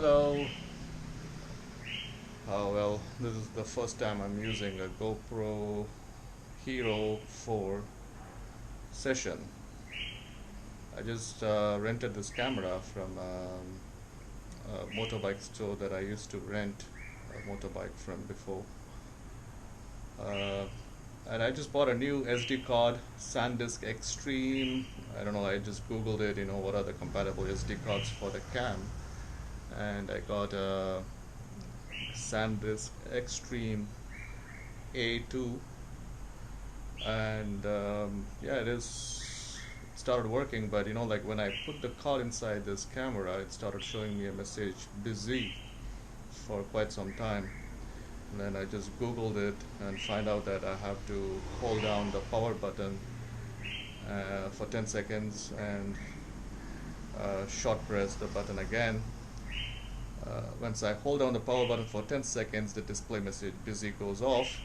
Hello. Well, this is the first time I'm using a GoPro Hero 4 session. I just rented this camera from a motorbike store that I used to rent a motorbike from before. Uh, and I just bought a new SD card, SanDisk Extreme. I don't know, I just googled it, what are the compatible SD cards for the cam. And I got a SanDisk Extreme A2, and yeah, it started working. But like when I put the card inside this camera, it started showing me a message busy for quite some time. And then I just googled it and find out that I have to hold down the power button for 10 seconds and short press the button again. Once I hold down the power button for 10 seconds, the display message busy goes off,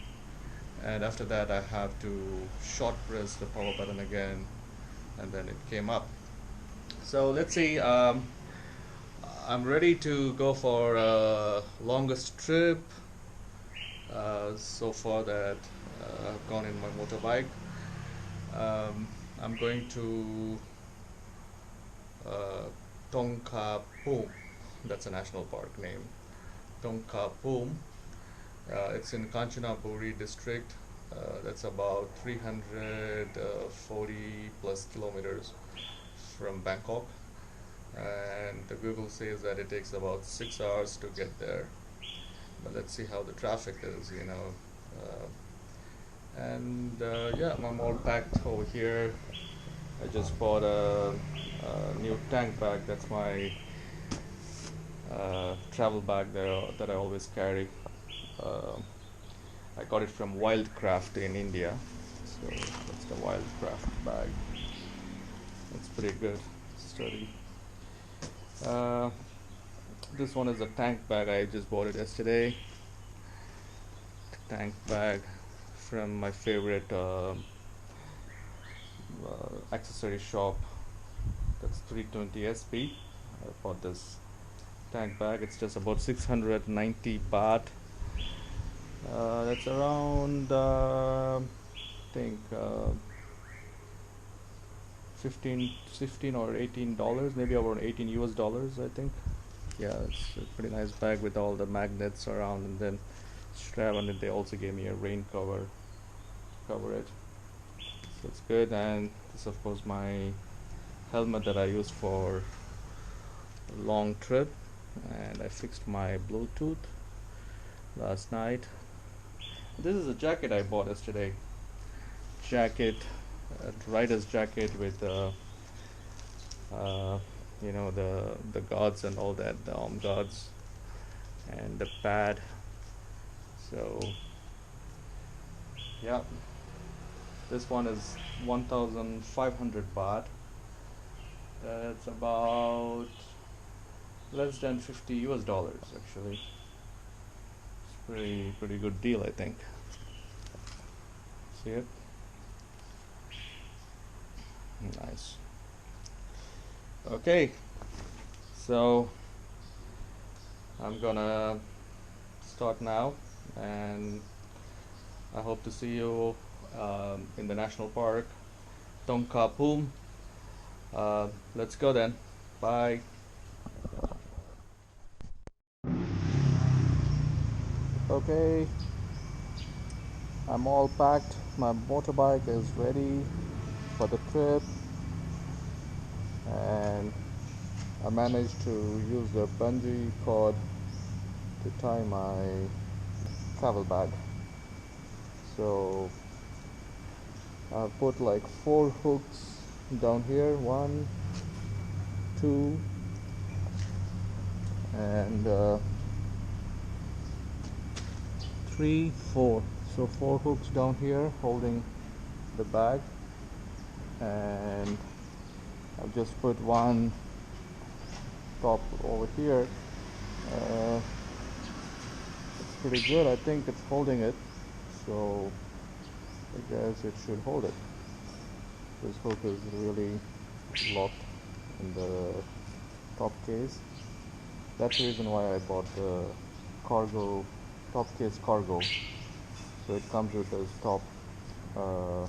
and after that I have to short press the power button again, and then it came up. So let's see, I'm ready to go for longest trip so far that I've gone in my motorbike. I'm going to uh, Thong Pha Phum. That's a national park name. Thong Pha Phum. It's in Kanchanaburi district. That's about 340 plus kilometers from Bangkok. And the Google says that it takes about 6 hours to get there. But let's see how the traffic is. Yeah, I'm all packed over here. I just bought a new tank bag. That's my travel bag that I always carry. Uh, I got it from Wildcraft in India. So that's the Wildcraft bag. It's pretty good, sturdy. Uh, this one is a tank bag. I just bought it yesterday. Tank bag from my favorite accessory shop. That's 320 SP. I bought this tank bag. It's just about 690 baht. That's around I think 15 or $18, maybe around 18 US dollars, I think. Yeah, it's a pretty nice bag with all the magnets around, and then strap, and then they also gave me a rain cover to cover it, so it's good. And this, of course, my helmet that I use for a long trip, and I fixed my Bluetooth last night. This is a jacket I bought yesterday. Jacket, rider's jacket with the guards and all that, the arm guards and the pad. So yeah, this one is 1,500 baht. That's about less than 50 US dollars actually. It's pretty good deal, I think. See it? Nice. Okay, so I'm gonna start now, and I hope to see you in the national park, Thong Pha Phum. Let's go then. Bye. Okay, I'm all packed. My motorbike is ready for the trip, and I managed to use the bungee cord to tie my travel bag. So I've put like 4 hooks down here, 1, 2, and 3, 4. So 4 hooks down here holding the bag, and I've just put one top over here. It's pretty good. I think it's holding it, so I guess it should hold it. This hook is really locked in the top case. That's the reason why I bought the cargo, top case cargo. So it comes with this top, uh,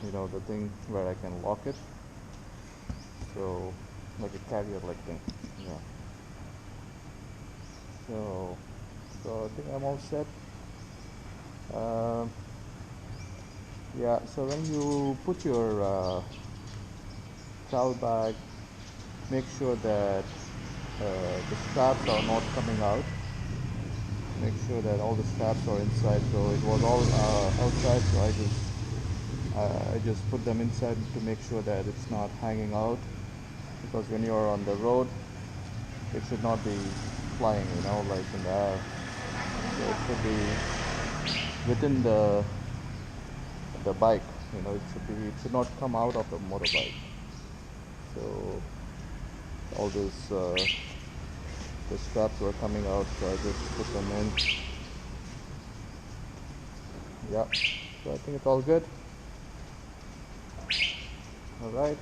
the thing where I can lock it. So like a carrier like thing. Yeah. So I think I'm all set. Um yeah. So when you put your travel bag, make sure that the straps are not coming out. Make sure that all the straps are inside. So it was all outside, so I just put them inside to make sure that it's not hanging out, because when you're on the road it should not be flying, like in the air. So it should be within the bike. It should not come out of the motorbike. So all this the straps were coming out, so I just put them in. Yeah, so I think it's all good. All right.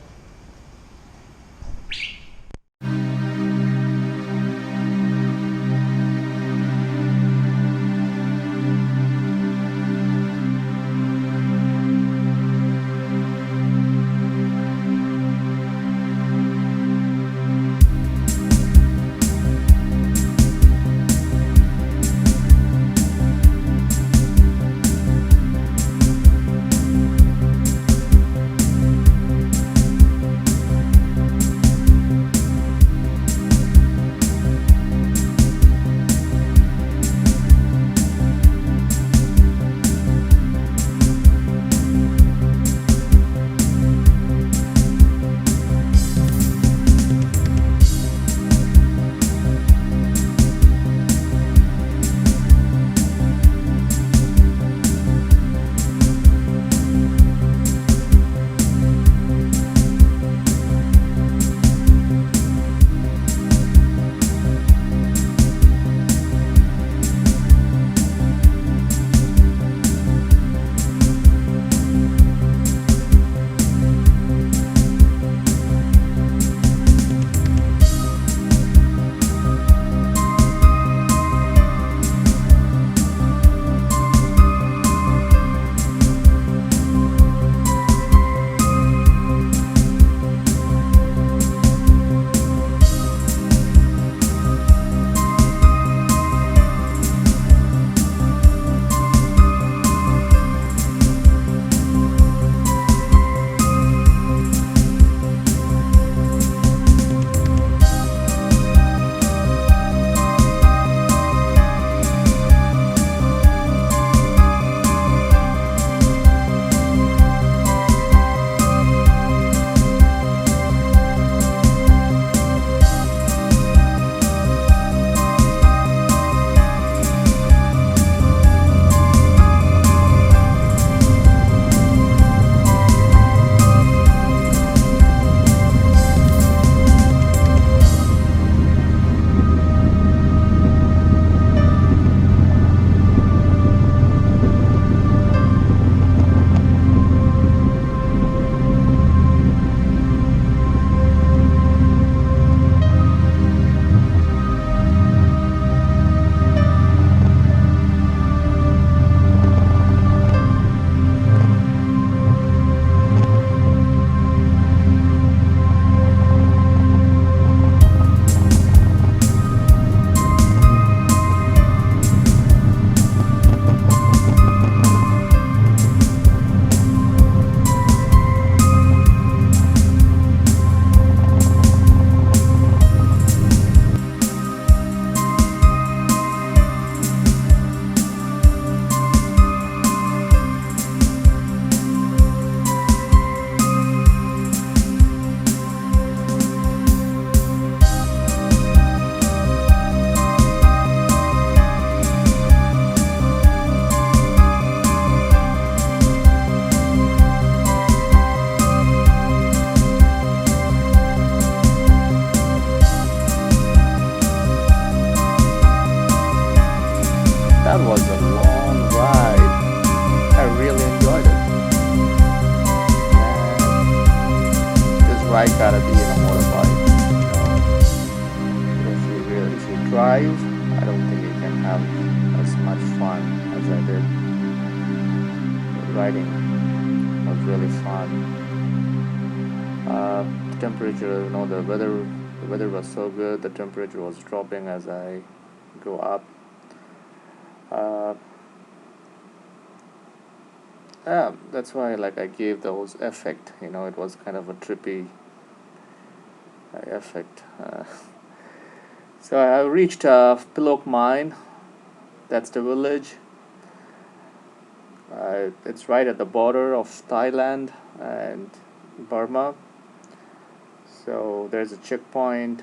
drive, I don't think you can have as much fun as I did. The riding was really fun. The temperature, the weather was so good. The temperature was dropping as I go up. Uh, yeah, that's why like I gave those effect. It was kind of a trippy effect. So I reached Pilok Mine. That's the village. It's right at the border of Thailand and Burma. So there's a checkpoint.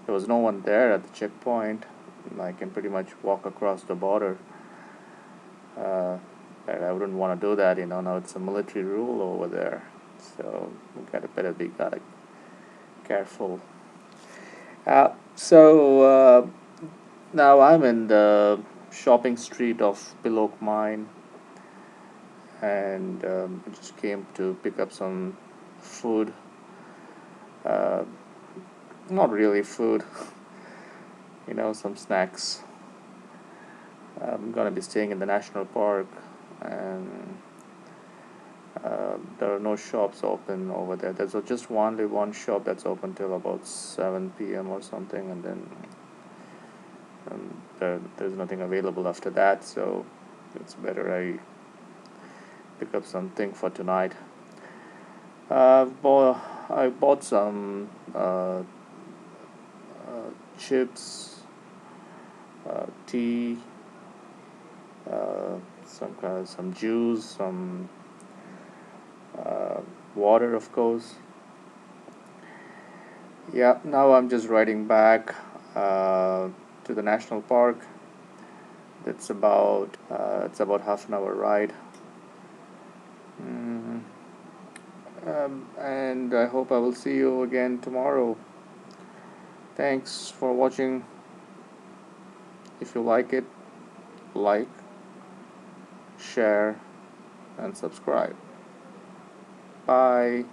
There was no one there at the checkpoint. I can pretty much walk across the border. And I wouldn't want to do that, Now it's a military rule over there, so we better be careful. So now I'm in the shopping street of Pilok Mine, and I just came to pick up some food. Uh, Not really food, some snacks. I'm gonna be staying in the national park, and there are no shops open over there. There's just only one shop that's open till about 7 p.m. or something, and then there's nothing available after that, so it's better I pick up something for tonight. I bought some chips, tea, some juice, some water, of course. Yeah, now I'm just riding back to the national park. It's about half an hour ride. Mm, and I hope I will see you again tomorrow. Thanks for watching. If you like it, like, share, and subscribe. Bye.